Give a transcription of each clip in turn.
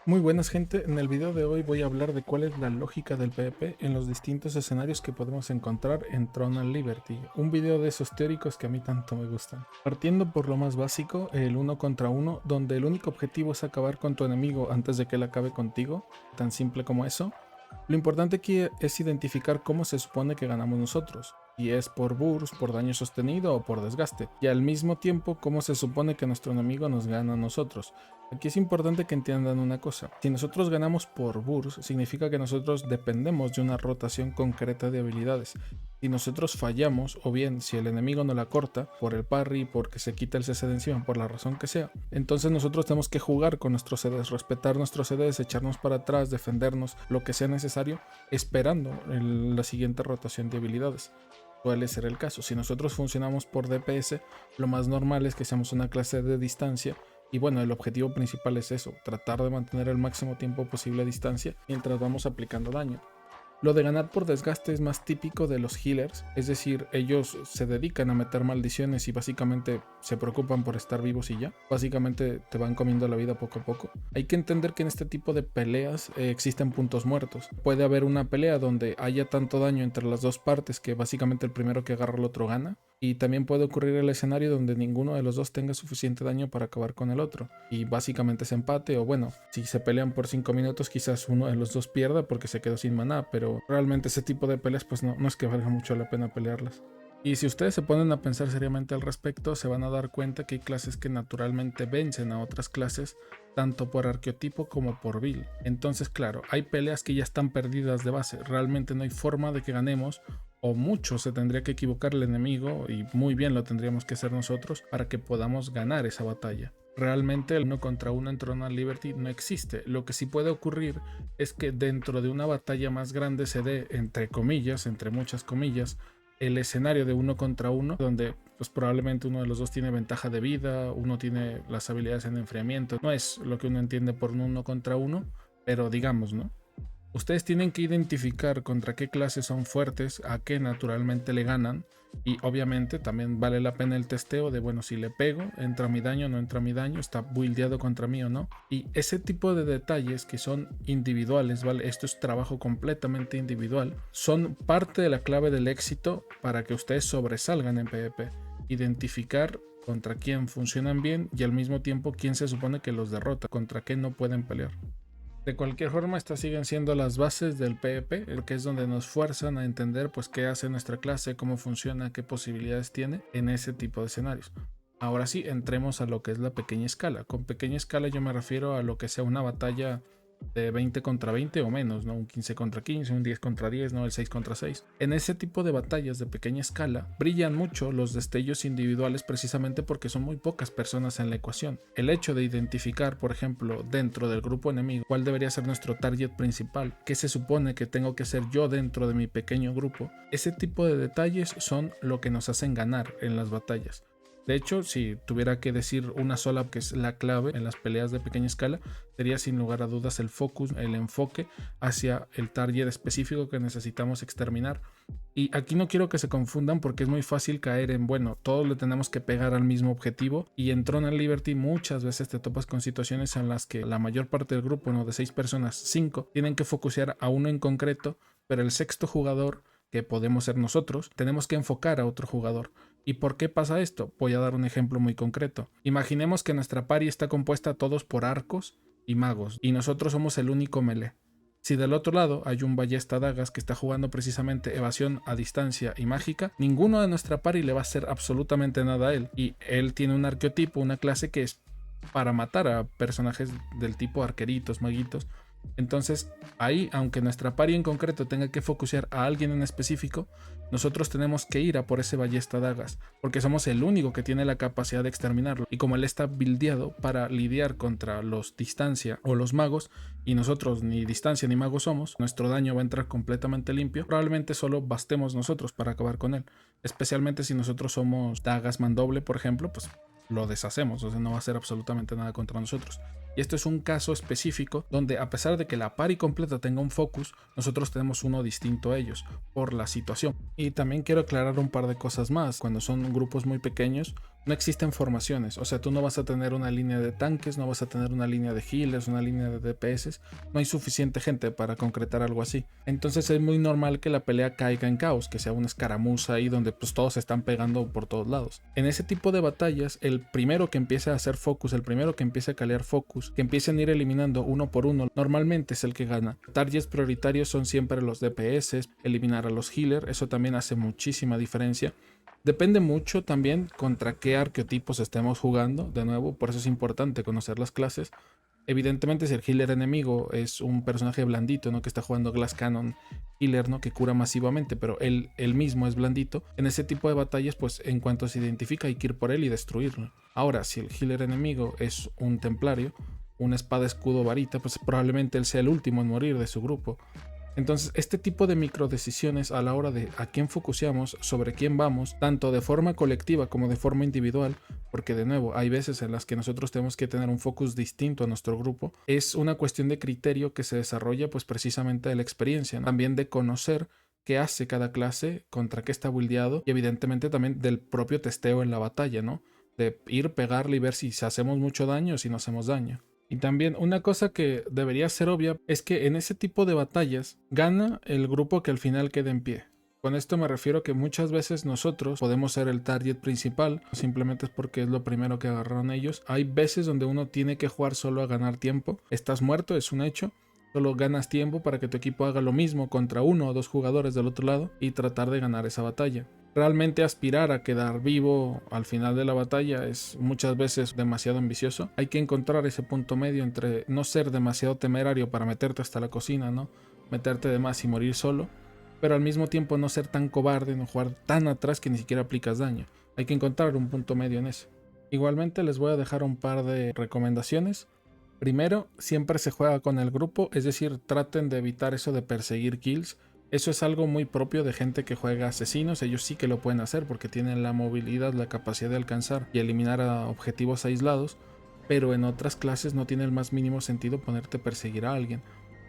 Muy buenas gente, en el video de hoy voy a hablar de cuál es la lógica del PvP en los distintos escenarios que podemos encontrar en Throne and Liberty, un video de esos teóricos que a mí tanto me gustan. Partiendo por lo más básico, el uno contra uno, donde el único objetivo es acabar con tu enemigo antes de que él acabe contigo, tan simple como eso. Lo importante aquí es identificar cómo se supone que ganamos nosotros, si es por burst, por daño sostenido o por desgaste, y al mismo tiempo cómo se supone que nuestro enemigo nos gana a nosotros. Aquí es importante que entiendan una cosa: si nosotros ganamos por burst, significa que nosotros dependemos de una rotación concreta de habilidades. Si nosotros fallamos, o bien si el enemigo no la corta por el parry, porque se quita el CC de encima, por la razón que sea, entonces nosotros tenemos que jugar con nuestros CDs, respetar nuestros CDs, echarnos para atrás, defendernos, lo que sea necesario, esperando la siguiente rotación de habilidades. Suele ser el caso. Si nosotros funcionamos por DPS, lo más normal es que seamos una clase de distancia. Y bueno, el objetivo principal es eso, tratar de mantener el máximo tiempo posible a distancia mientras vamos aplicando daño. Lo de ganar por desgaste es más típico de los healers, es decir, ellos se dedican a meter maldiciones y básicamente se preocupan por estar vivos y ya. Básicamente te van comiendo la vida poco a poco. Hay que entender que en este tipo de peleas existen puntos muertos. Puede haber una pelea donde haya tanto daño entre las dos partes que básicamente el primero que agarra al otro gana. Y también puede ocurrir el escenario donde ninguno de los dos tenga suficiente daño para acabar con el otro. Y básicamente se empate, o bueno, si se pelean por 5 minutos quizás uno de los dos pierda porque se quedó sin maná, pero realmente ese tipo de peleas pues no es que valga mucho la pena pelearlas. Y si ustedes se ponen a pensar seriamente al respecto, se van a dar cuenta que hay clases que naturalmente vencen a otras clases, tanto por arqueotipo como por build. Entonces claro, hay peleas que ya están perdidas de base, realmente no hay forma de que ganemos, o mucho se tendría que equivocar el enemigo y muy bien lo tendríamos que hacer nosotros para que podamos ganar esa batalla. Realmente el uno contra uno en Throne and Liberty no existe. Lo que sí puede ocurrir es que dentro de una batalla más grande se dé, entre comillas, entre muchas comillas, el escenario de uno contra uno, donde pues probablemente uno de los dos tiene ventaja de vida, uno tiene las habilidades en enfriamiento. No es lo que uno entiende por un uno contra uno, pero digamos, ¿no? Ustedes tienen que identificar contra qué clases son fuertes, a qué naturalmente le ganan, y obviamente también vale la pena el testeo de, bueno, si le pego, entra mi daño, no entra mi daño, está buildeado contra mí o no. Y ese tipo de detalles que son individuales, ¿vale? Esto es trabajo completamente individual, son parte de la clave del éxito para que ustedes sobresalgan en PvP. Identificar contra quién funcionan bien y al mismo tiempo quién se supone que los derrota, contra qué no pueden pelear. De cualquier forma, estas siguen siendo las bases del PvP, que es donde nos fuerzan a entender pues qué hace nuestra clase, cómo funciona, qué posibilidades tiene en ese tipo de escenarios. Ahora sí, entremos a lo que es la pequeña escala. Con pequeña escala yo me refiero a lo que sea una batalla de 20 contra 20 o menos, ¿no? Un 15 contra 15, un 10 contra 10, ¿no? El 6 contra 6. En ese tipo de batallas de pequeña escala brillan mucho los destellos individuales precisamente porque son muy pocas personas en la ecuación. El hecho de identificar, por ejemplo, dentro del grupo enemigo cuál debería ser nuestro target principal, qué se supone que tengo que ser yo dentro de mi pequeño grupo, ese tipo de detalles son lo que nos hacen ganar en las batallas. De hecho, si tuviera que decir una sola que es la clave en las peleas de pequeña escala, sería sin lugar a dudas el focus, el enfoque hacia el target específico que necesitamos exterminar. Y aquí no quiero que se confundan porque es muy fácil caer en, bueno, todos le tenemos que pegar al mismo objetivo, y en Throne and Liberty muchas veces te topas con situaciones en las que la mayor parte del grupo, no de 6 personas, 5, tienen que focusear a uno en concreto, pero el sexto jugador, que podemos ser nosotros, tenemos que enfocar a otro jugador. ¿Y por qué pasa esto? Voy a dar un ejemplo muy concreto. Imaginemos que nuestra party está compuesta todos por arcos y magos, y nosotros somos el único melee. Si del otro lado hay un ballesta dagas que está jugando precisamente evasión a distancia y mágica, ninguno de nuestra party le va a hacer absolutamente nada a él, y él tiene un arqueotipo, una clase que es para matar a personajes del tipo arqueritos, maguitos. Entonces ahí, aunque nuestra party en concreto tenga que focusear a alguien en específico, nosotros tenemos que ir a por ese ballesta dagas, porque somos el único que tiene la capacidad de exterminarlo, y como él está buildeado para lidiar contra los distancia o los magos, y nosotros ni distancia ni magos somos, nuestro daño va a entrar completamente limpio. Probablemente solo bastemos nosotros para acabar con él, especialmente si nosotros somos dagas mandoble, por ejemplo, pues lo deshacemos, o sea, no va a hacer absolutamente nada contra nosotros. Y esto es un caso específico donde, a pesar de que la party completa tenga un focus, nosotros tenemos uno distinto a ellos por la situación. Y también quiero aclarar un par de cosas más. Cuando son grupos muy pequeños, no existen formaciones. O sea, tú no vas a tener una línea de tanques, no vas a tener una línea de healers, una línea de DPS. No hay suficiente gente para concretar algo así. Entonces es muy normal que la pelea caiga en caos, que sea una escaramuza ahí donde pues todos se están pegando por todos lados. En ese tipo de batallas, el primero que empiece a hacer focus, el primero que empiece a calear focus, que empiecen a ir eliminando uno por uno, normalmente es el que gana. Targets prioritarios son siempre los DPS, eliminar a los healers, eso también hace muchísima diferencia. Depende mucho también contra qué arqueotipos estemos jugando, de nuevo, por eso es importante conocer las clases. Evidentemente, si el healer enemigo es un personaje blandito, ¿no? Que está jugando Glass Cannon healer, ¿no? Que cura masivamente, pero él mismo es blandito. En ese tipo de batallas, pues en cuanto se identifica hay que ir por él y destruirlo. Ahora, si el healer enemigo es un templario, una espada, escudo, varita, pues probablemente él sea el último en morir de su grupo. Entonces, este tipo de microdecisiones a la hora de a quién focuseamos, sobre quién vamos, tanto de forma colectiva como de forma individual, porque de nuevo, hay veces en las que nosotros tenemos que tener un focus distinto a nuestro grupo, es una cuestión de criterio que se desarrolla pues precisamente de la experiencia, ¿no? También de conocer qué hace cada clase, contra qué está buildeado y evidentemente también del propio testeo en la batalla, ¿no? De ir, pegarle y ver si hacemos mucho daño o si no hacemos daño. Y también una cosa que debería ser obvia es que en ese tipo de batallas gana el grupo que al final quede en pie. Con esto me refiero a que muchas veces nosotros podemos ser el target principal, simplemente es porque es lo primero que agarraron ellos. Hay veces donde uno tiene que jugar solo a ganar tiempo. Estás muerto, es un hecho. Solo ganas tiempo para que tu equipo haga lo mismo contra uno o dos jugadores del otro lado y tratar de ganar esa batalla. Realmente aspirar a quedar vivo al final de la batalla es muchas veces demasiado ambicioso. Hay que encontrar ese punto medio entre no ser demasiado temerario para meterte hasta la cocina, ¿no? Meterte de más y morir solo, pero al mismo tiempo no ser tan cobarde, no jugar tan atrás que ni siquiera aplicas daño. Hay que encontrar un punto medio en eso. Igualmente les voy a dejar un par de recomendaciones. Primero, siempre se juega con el grupo, es decir, traten de evitar eso de perseguir kills. Eso es algo muy propio de gente que juega asesinos, ellos sí que lo pueden hacer porque tienen la movilidad, la capacidad de alcanzar y eliminar a objetivos aislados, pero en otras clases no tiene el más mínimo sentido ponerte a perseguir a alguien.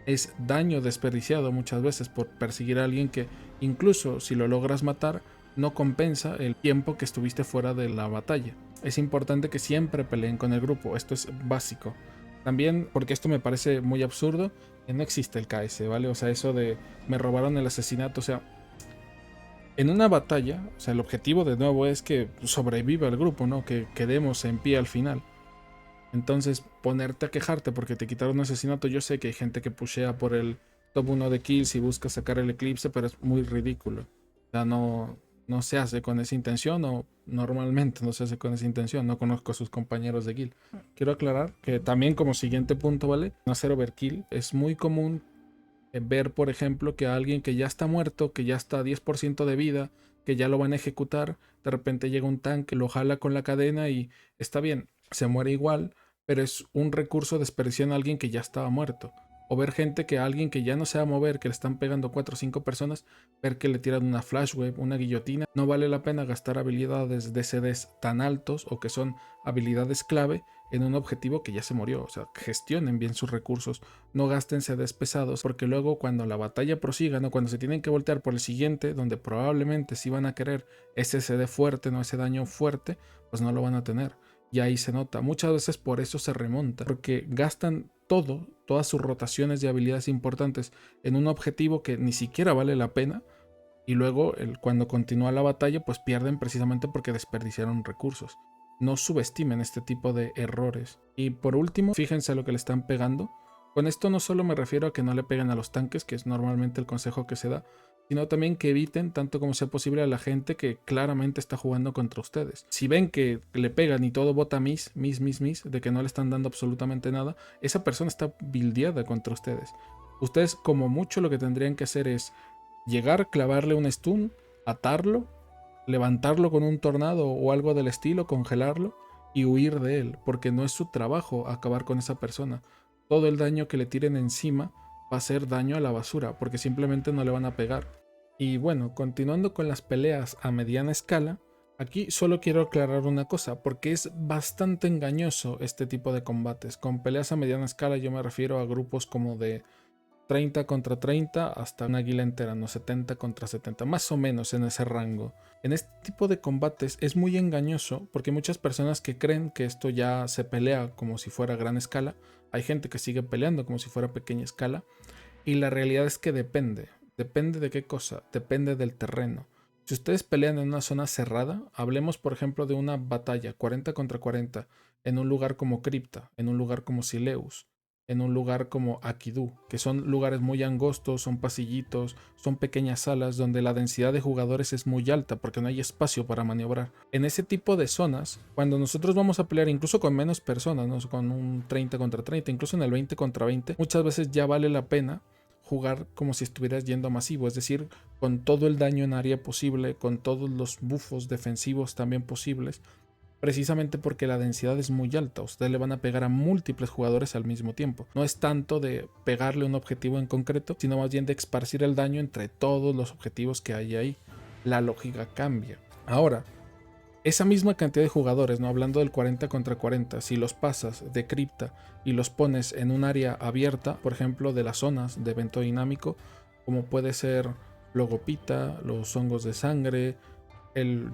Es daño desperdiciado muchas veces por perseguir a alguien que incluso si lo logras matar, no compensa el tiempo que estuviste fuera de la batalla. Es importante que siempre peleen con el grupo, esto es básico. También, porque esto me parece muy absurdo, no existe el KS, ¿vale? O sea, eso de me robaron el asesinato, o sea, en una batalla, o sea, el objetivo de nuevo es que sobreviva el grupo, ¿no? Que quedemos en pie al final. Entonces, ponerte a quejarte porque te quitaron un asesinato, yo sé que hay gente que pushea por el top 1 de kills y busca sacar el eclipse, pero es muy ridículo. O sea, no se hace con esa intención o normalmente no se hace con esa intención. No conozco a sus compañeros de guild. Quiero aclarar que también como siguiente punto, ¿vale? No hacer overkill. Es muy común ver, por ejemplo, que a alguien que ya está muerto, que ya está a 10% de vida, que ya lo van a ejecutar, de repente llega un tanque, lo jala con la cadena y está bien, se muere igual, pero es un recurso desperdiciado en alguien que ya estaba muerto. O ver gente que a alguien que ya no se va a mover, que le están pegando 4 o 5 personas, ver que le tiran una flash wave, una guillotina. No vale la pena gastar habilidades de CDs tan altos o que son habilidades clave en un objetivo que ya se murió. O sea, gestionen bien sus recursos, no gasten CDs pesados, porque luego cuando la batalla prosiga, ¿no? Cuando se tienen que voltear por el siguiente, donde probablemente sí van a querer ese CD fuerte, no ese daño fuerte, pues no lo van a tener. Y ahí se nota. Muchas veces por eso se remonta. Porque gastan todas sus rotaciones de habilidades importantes en un objetivo que ni siquiera vale la pena. Y luego cuando continúa la batalla pues pierden precisamente porque desperdiciaron recursos. No subestimen este tipo de errores. Y por último, fíjense a lo que le están pegando. Con esto no solo me refiero a que no le peguen a los tanques, que es normalmente el consejo que se da, sino también que eviten tanto como sea posible a la gente que claramente está jugando contra ustedes. Si ven que le pegan y todo bota miss, de que no le están dando absolutamente nada, esa persona está buildeada contra ustedes. Ustedes como mucho lo que tendrían que hacer es llegar, clavarle un stun, atarlo, levantarlo con un tornado o algo del estilo, congelarlo y huir de él, porque no es su trabajo acabar con esa persona. Todo el daño que le tiren encima va a ser daño a la basura, porque simplemente no le van a pegar. Y bueno, continuando con las peleas a mediana escala, Aquí solo quiero aclarar una cosa, porque es bastante engañoso este tipo de combates. Con peleas a mediana escala yo me refiero a grupos como de 30 contra 30 hasta una águila entera, no 70 contra 70, más o menos en ese rango. En este tipo de combates es muy engañoso porque hay muchas personas que creen que esto ya se pelea como si fuera gran escala. Hay gente que sigue peleando como si fuera pequeña escala. Y la realidad es que depende. Depende de qué cosa, depende del terreno. Si ustedes pelean en una zona cerrada, hablemos por ejemplo de una batalla 40 contra 40 en un lugar como Crypta, en un lugar como Sileus, en un lugar como Akidu, que son lugares muy angostos, son pasillitos, son pequeñas salas donde la densidad de jugadores es muy alta porque no hay espacio para maniobrar. En ese tipo de zonas, cuando nosotros vamos a pelear incluso con menos personas, ¿no? Con un 30 contra 30, incluso en el 20 contra 20, muchas veces ya vale la pena jugar como si estuvieras yendo a masivo, es decir, con todo el daño en área posible, con todos los buffos defensivos también posibles, precisamente porque la densidad es muy alta. Ustedes le van a pegar a múltiples jugadores al mismo tiempo. No es tanto de pegarle un objetivo en concreto, sino más bien de esparcir el daño entre todos los objetivos que hay ahí. La lógica cambia. Ahora, esa misma cantidad de jugadores, ¿no? Hablando del 40 contra 40, si los pasas de cripta y los pones en un área abierta, por ejemplo, de las zonas de evento dinámico, como puede ser Logopita, los hongos de sangre,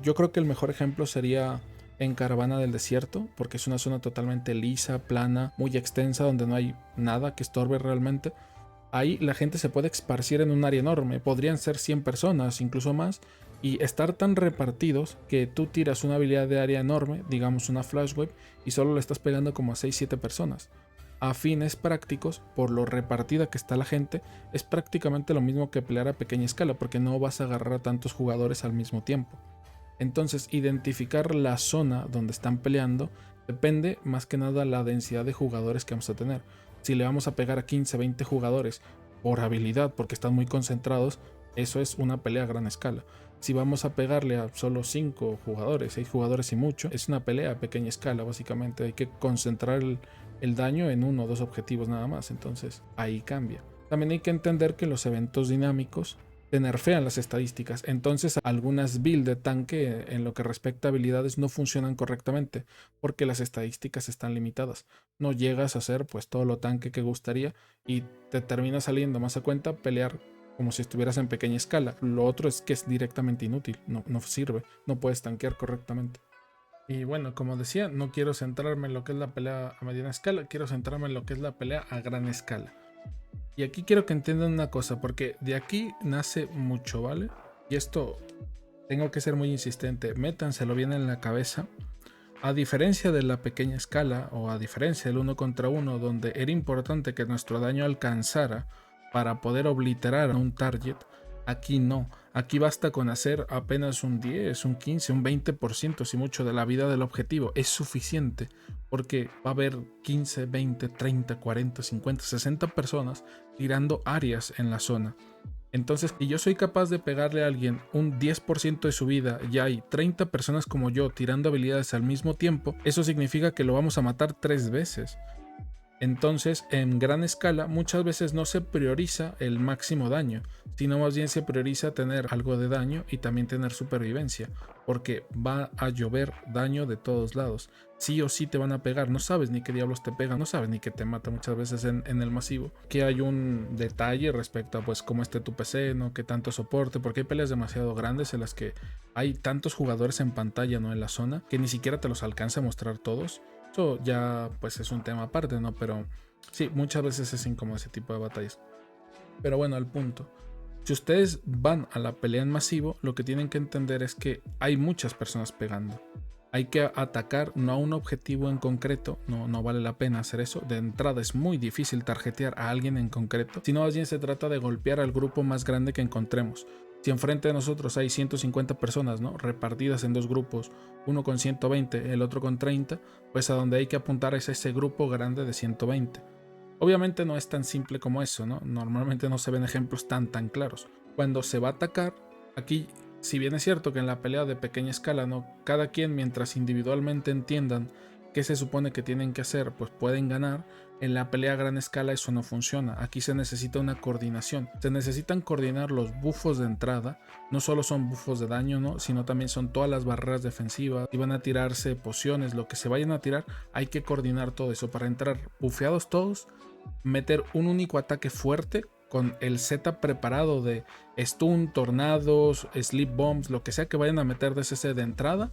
yo creo que el mejor ejemplo sería en Caravana del Desierto, porque es una zona totalmente lisa, plana, muy extensa, donde no hay nada que estorbe realmente. Ahí la gente se puede esparcir en un área enorme, podrían ser 100 personas, incluso más, y estar tan repartidos que tú tiras una habilidad de área enorme, digamos una flash wave, y solo le estás pegando como a 6-7 personas. A fines prácticos, por lo repartida que está la gente, es prácticamente lo mismo que pelear a pequeña escala, porque no vas a agarrar a tantos jugadores al mismo tiempo. Entonces, identificar la zona donde están peleando depende más que nada la densidad de jugadores que vamos a tener. Si le vamos a pegar a 15-20 jugadores por habilidad, porque están muy concentrados, eso es una pelea a gran escala. Si vamos a pegarle a solo 5 jugadores, 6 jugadores y mucho, es una pelea a pequeña escala, básicamente. Hay que concentrar el daño en 1 o 2 objetivos nada más, entonces ahí cambia. También hay que entender que los eventos dinámicos te nerfean las estadísticas, entonces algunas builds de tanque en lo que respecta a habilidades no funcionan correctamente porque las estadísticas están limitadas. No llegas a hacer pues todo lo tanque que gustaría y te termina saliendo más a cuenta pelear como si estuvieras en pequeña escala. Lo otro es que es directamente inútil, no sirve, no puedes tanquear correctamente. Y bueno, como decía, no quiero centrarme en lo que es la pelea a mediana escala, quiero centrarme en lo que es la pelea a gran escala. Y aquí quiero que entiendan una cosa, porque de aquí nace mucho, ¿vale? Y esto tengo que ser muy insistente, métanselo bien en la cabeza. A diferencia de la pequeña escala, o a diferencia del 1 contra 1, donde era importante que nuestro daño alcanzara para poder obliterar a un target, aquí no. Aquí basta con hacer apenas un 10, un 15, un 20% si mucho de la vida del objetivo. Es suficiente porque va a haber 15, 20, 30, 40, 50, 60 personas tirando áreas en la zona. Entonces, si yo soy capaz de pegarle a alguien un 10% de su vida y hay 30 personas como yo tirando habilidades al mismo tiempo, eso significa que lo vamos a matar 3 veces. Entonces, en gran escala, muchas veces no se prioriza el máximo daño, sino más bien se prioriza tener algo de daño y también tener supervivencia, porque va a llover daño de todos lados. Sí o sí te van a pegar, no sabes ni qué diablos te pegan, no sabes ni qué te mata muchas veces en el masivo. Que hay un detalle respecto a pues cómo esté tu PC, ¿no? Qué tanto soporte, porque hay peleas demasiado grandes en las que hay tantos jugadores en pantalla, ¿no? En la zona, que ni siquiera te los alcanza a mostrar todos. Eso ya pues es un tema aparte, ¿no? Pero sí, muchas veces es incómodo ese tipo de batallas. Pero bueno, al punto. Si ustedes van a la pelea en masivo, lo que tienen que entender es que hay muchas personas pegando. Hay que atacar no a un objetivo en concreto, no vale la pena hacer eso. De entrada es muy difícil tarjetear a alguien en concreto, sino más bien se trata de golpear al grupo más grande que encontremos. Si enfrente de nosotros hay 150 personas, ¿no? Repartidas en 2 grupos, uno con 120, el otro con 30, pues a donde hay que apuntar es ese grupo grande de 120. Obviamente no es tan simple como eso, ¿no? Normalmente no se ven ejemplos tan claros. Cuando se va a atacar, aquí, si bien es cierto que en la pelea de pequeña escala, ¿no? Cada quien mientras individualmente entiendan ¿Qué se supone que tienen que hacer? Pues pueden ganar. En la pelea a gran escala eso no funciona. Aquí se necesita una coordinación. Se necesitan coordinar los buffos de entrada. No solo son buffos de daño, ¿no? Sino también son todas las barreras defensivas. Si van a tirarse pociones, lo que se vayan a tirar, hay que coordinar todo eso para entrar bufeados todos, meter un único ataque fuerte con el setup preparado de stun, tornados, sleep bombs, lo que sea que vayan a meter de CC de entrada.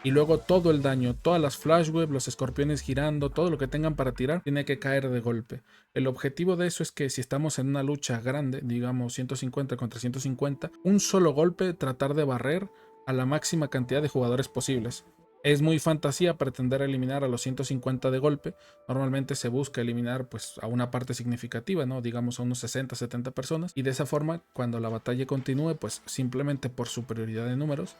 Y luego todo el daño, todas las flash web, los escorpiones girando, todo lo que tengan para tirar, tiene que caer de golpe. El objetivo de eso es que si estamos en una lucha grande, digamos 150 contra 150, un solo golpe tratar de barrer a la máxima cantidad de jugadores posibles. Es muy fantasía pretender eliminar a los 150 de golpe. Normalmente se busca eliminar pues a una parte significativa, ¿no? Digamos a unos 60, 70 personas. Y de esa forma, cuando la batalla continúe, pues simplemente por superioridad de números,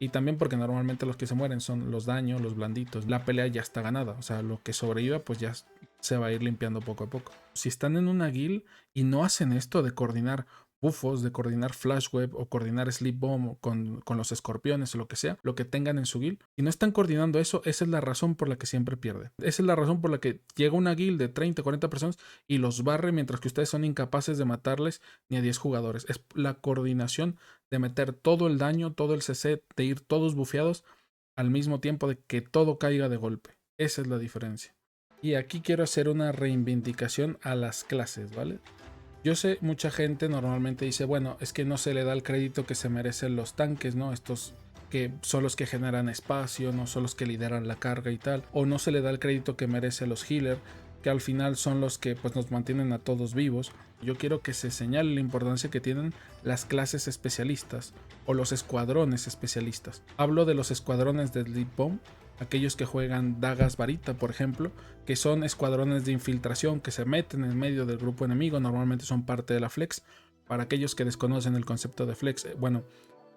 y también porque normalmente los que se mueren son los daños, los blanditos. La pelea ya está ganada. O sea, lo que sobreviva pues ya se va a ir limpiando poco a poco. Si están en una guild y no hacen esto de coordinar buffos, de coordinar flash web o coordinar sleep bomb con los escorpiones o lo que sea, lo que tengan en su guild, y no están coordinando eso, esa es la razón por la que siempre pierden. Esa es la razón por la que llega una guild de 30, 40 personas y los barre mientras que ustedes son incapaces de matarles ni a 10 jugadores. Es la coordinación de meter todo el daño, todo el CC, de ir todos bufeados al mismo tiempo de que todo caiga de golpe. Esa es la diferencia. Y aquí quiero hacer una reivindicación a las clases, ¿vale? Yo sé, mucha gente normalmente dice, bueno, es que no se le da el crédito que se merecen los tanques, ¿no? Estos que son los que generan espacio, no son los que lideran la carga y tal. O no se le da el crédito que merece a los healers, que al final son los que pues nos mantienen a todos vivos. Yo quiero que se señale la importancia que tienen las clases especialistas o los escuadrones especialistas. Hablo de los escuadrones de Sleep Bomb, aquellos que juegan dagas varita, por ejemplo, que son escuadrones de infiltración que se meten en medio del grupo enemigo, normalmente son parte de la flex. Para aquellos que desconocen el concepto de flex, bueno,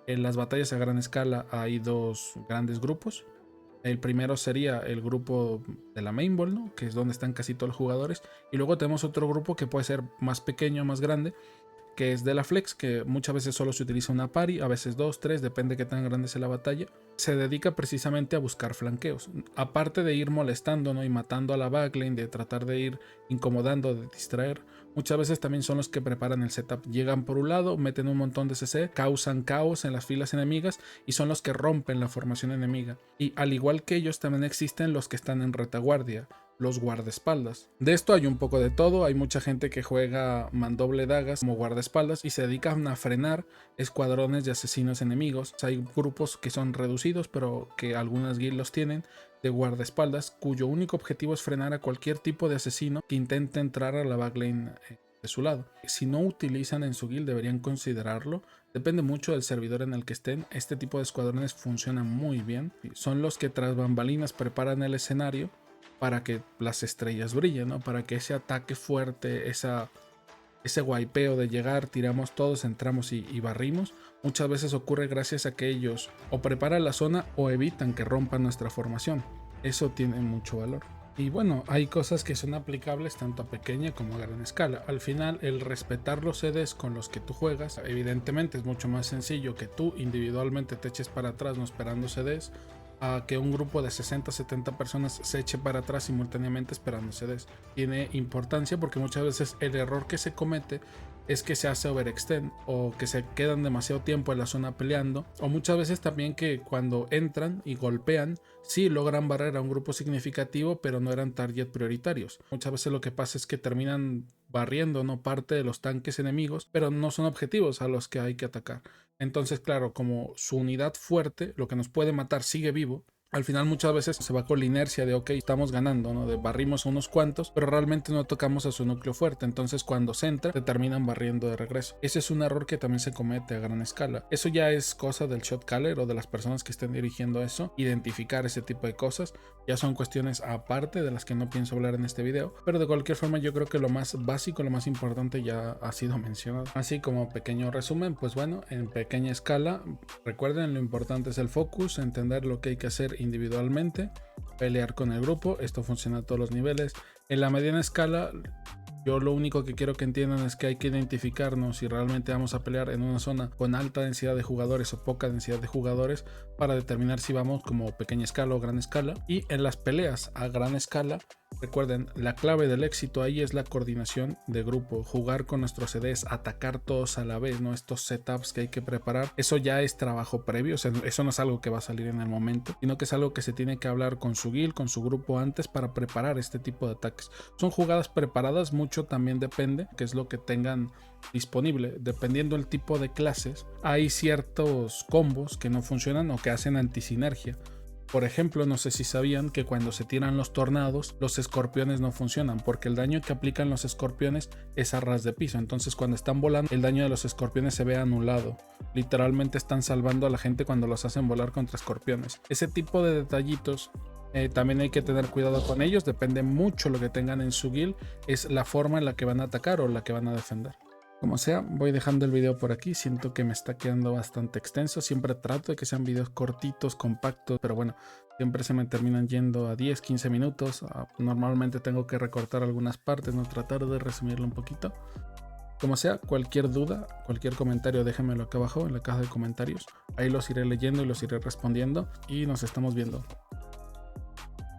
en las batallas a gran escala hay dos grandes grupos. El primero sería el grupo de la main ball, ¿no? Que es donde están casi todos los jugadores. Y luego tenemos otro grupo que puede ser más pequeño, más grande, que es de la flex, que muchas veces solo se utiliza una party, a veces 2, 3, depende de qué tan grande sea la batalla. Se dedica precisamente a buscar flanqueos. Aparte de ir molestando, ¿no? Y matando a la backlane, de tratar de ir incomodando, de distraer, muchas veces también son los que preparan el setup. Llegan por un lado, meten un montón de CC, causan caos en las filas enemigas y son los que rompen la formación enemiga. Y al igual que ellos, también existen los que están en retaguardia, los guardaespaldas. De esto hay un poco de todo. Hay mucha gente que juega mandoble dagas como guardaespaldas y se dedican a frenar escuadrones de asesinos enemigos. O sea, hay grupos que son reducidos, pero que algunas guilds los tienen, de guardaespaldas, cuyo único objetivo es frenar a cualquier tipo de asesino que intente entrar a la backlane de su lado. Si no utilizan en su guild, deberían considerarlo. Depende mucho del servidor en el que estén. Este tipo de escuadrones funcionan muy bien. Son los que tras bambalinas preparan el escenario para que las estrellas brillen, ¿no? Para que ese ataque fuerte, ese guaypeo de llegar, tiramos todos, entramos y barrimos, muchas veces ocurre gracias a que ellos o preparan la zona o evitan que rompan nuestra formación. Eso tiene mucho valor. Y bueno, hay cosas que son aplicables tanto a pequeña como a gran escala. Al final, el respetar los CDs con los que tú juegas, evidentemente es mucho más sencillo que tú individualmente te eches para atrás no esperando CDs, a que un grupo de 60-70 personas se eche para atrás simultáneamente esperando CDs. Tiene importancia porque muchas veces el error que se comete es que se hace overextend o que se quedan demasiado tiempo en la zona peleando, o muchas veces también que cuando entran y golpean sí logran barrer a un grupo significativo pero no eran target prioritarios. Muchas veces lo que pasa es que terminan barriendo, ¿no?, parte de los tanques enemigos, pero no son objetivos a los que hay que atacar. Entonces, claro, como su unidad fuerte, lo que nos puede matar, sigue vivo, al final muchas veces se va con la inercia de ok, estamos ganando, ¿no? De barrimos a unos cuantos, pero realmente no tocamos a su núcleo fuerte. Entonces cuando se entra, te terminan barriendo de regreso. Ese es un error que también se comete a gran escala. Eso ya es cosa del shot caller o de las personas que estén dirigiendo eso. Identificar ese tipo de cosas ya son cuestiones aparte de las que no pienso hablar en este video. Pero de cualquier forma yo creo que lo más básico, lo más importante ya ha sido mencionado. Así como pequeño resumen, pues bueno, en pequeña escala, recuerden, lo importante es el focus, entender lo que hay que hacer individualmente, pelear con el grupo. Esto funciona a todos los niveles. En la mediana escala, Yo lo único que quiero que entiendan es que hay que identificarnos si realmente vamos a pelear en una zona con alta densidad de jugadores o poca densidad de jugadores para determinar si vamos como pequeña escala o gran escala. Y en las peleas a gran escala, recuerden, la clave del éxito ahí es la coordinación de grupo, jugar con nuestros CDs, atacar todos a la vez, ¿no? Estos setups que hay que preparar, eso ya es trabajo previo, o sea, eso no es algo que va a salir en el momento, sino que es algo que se tiene que hablar con su guild, con su grupo antes para preparar este tipo de ataques. Son jugadas preparadas, mucho también depende qué es lo que tengan disponible. Dependiendo del tipo de clases, hay ciertos combos que no funcionan o que hacen antisinergia. Por ejemplo, no sé si sabían que cuando se tiran los tornados, los escorpiones no funcionan, porque el daño que aplican los escorpiones es a ras de piso. Entonces, cuando están volando, el daño de los escorpiones se ve anulado. Literalmente están salvando a la gente cuando los hacen volar contra escorpiones. Ese tipo de detallitos también hay que tener cuidado con ellos. Depende mucho lo que tengan en su guild, es la forma en la que van a atacar o la que van a defender. Como sea, voy dejando el video por aquí, siento que me está quedando bastante extenso, siempre trato de que sean videos cortitos, compactos, pero bueno, siempre se me terminan yendo a 10-15 minutos, normalmente tengo que recortar algunas partes, no tratar de resumirlo un poquito. Como sea, cualquier duda, cualquier comentario déjenmelo acá abajo en la caja de comentarios, ahí los iré leyendo y los iré respondiendo y nos estamos viendo.